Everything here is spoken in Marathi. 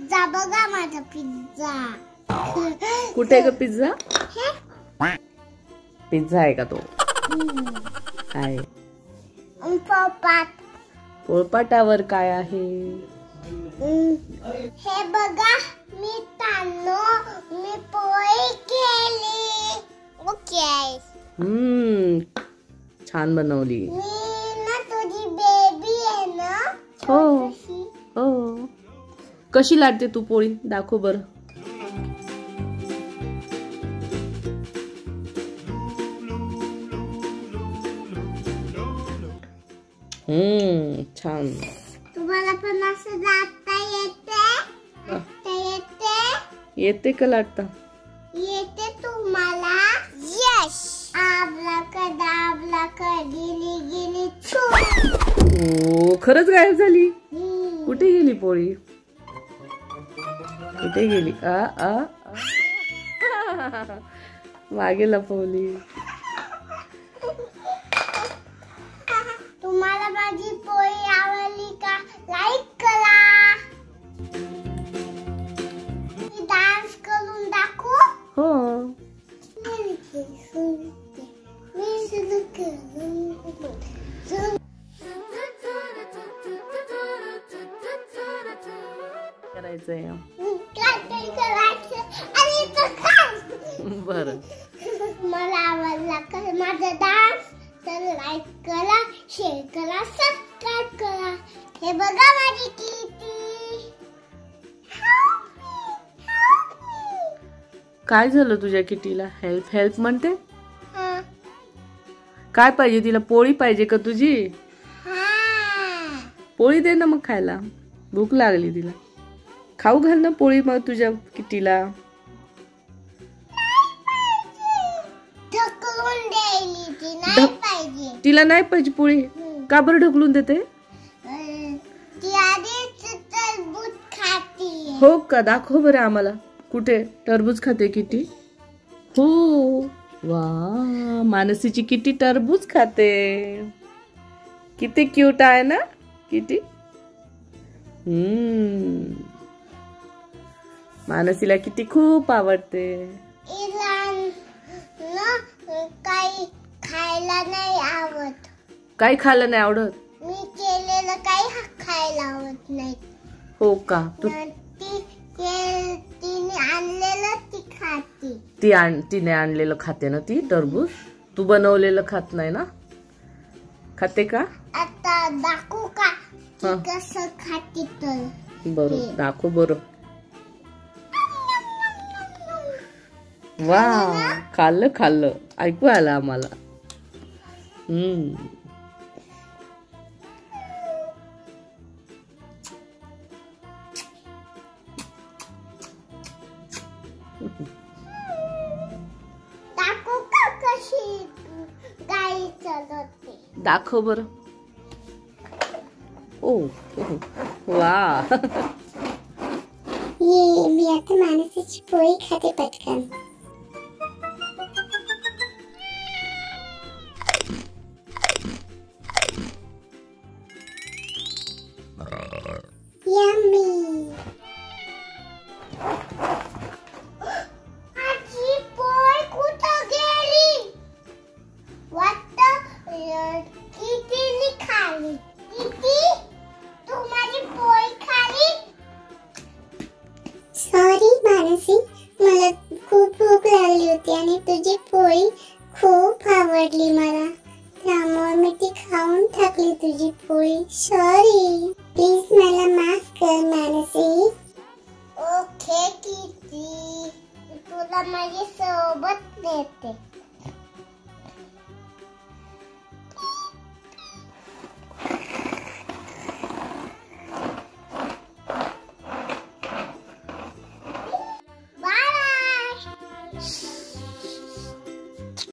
पिझ्झा बघा माझा पिझ्झा. कुठे आहे ग पिझ्झा? पिझ्झा आहे का तो? आहे. पोळपाटावर काय आहे? हे बघा मी पोळी केली. ओके. छान बनवली. मी ना तुझी बेबी आहे ना. हो हो. कशी लाटते तू पोळी? दाखव बर. छान. तुम्हाला पण असं लाटता येते? येते का लाटता? येते तुम्हाला? यस. आबला गेली ओ खरंच गायब झाली. कुठे गेली पोळी? कुठे गेली? मागे लपवली. तुम्हाला माझी पोळी आवडली का? लाईक करा. मी डान्स करून दाखवू? हो. करायचंय. बर. मला आवडला का माझा डान्स? तर लाईक करा, शेअर करा, सबस्क्राईब करा. हे बघा माझी किटी. काय झालं तुझ्या किटीला? हेल्प म्हणते. काय पाहिजे तिला? पोळी पाहिजे का तुझी? पोळी दे ना मग खायला. भूक लागली तिला. खाऊ घाल ना पोळी मग तुझ्या किटीला. तिला नाही पाहिजे पोळी? का बरं ढकलून देते? टरबूज खाते. हो का? दाखव बरं आम्हाला. कुठे टरबूज खाते किटी? हो. वा, मानसीची किटी टरबूज खाते. किती क्यूट आहे ना किटी. मानसीला किटी खूप आवडते. काही खायला नाही आवडत. काही खायला नाही आवडत? मी केलेलं काही खायला आवडत नाही. हो का? तिने आणलेलं ती खाते. तिने आणलेलं खाते ना ती टरबूज. तू बनवलेलं खात नाही ना? खाते का? आता दाखवू का कसं खाते तर? बरं दाखव बरं. वा, खाल्लं ऐकू आलं आम्हाला. दाखवू का कशी गाडी चालवते? दाखव बरं. ओ वा. मी आता मानसीची पोळी खाते पटकन. Yummy. आजी पोळी कुठं गेली? वाटतं कितीने खाली. किती? तू माझी पोळी खाली? सॉरी मानसी, मला खूप भूक लागली होती आणि तुझी पोळी खूप आवडली मला. त्यामुळे मी ती खाऊन टाकली तुझी पोळी. सॉरी. प्लीज मला माफ कर मानसी. ओके किती. तुला माझी सोबत नेते.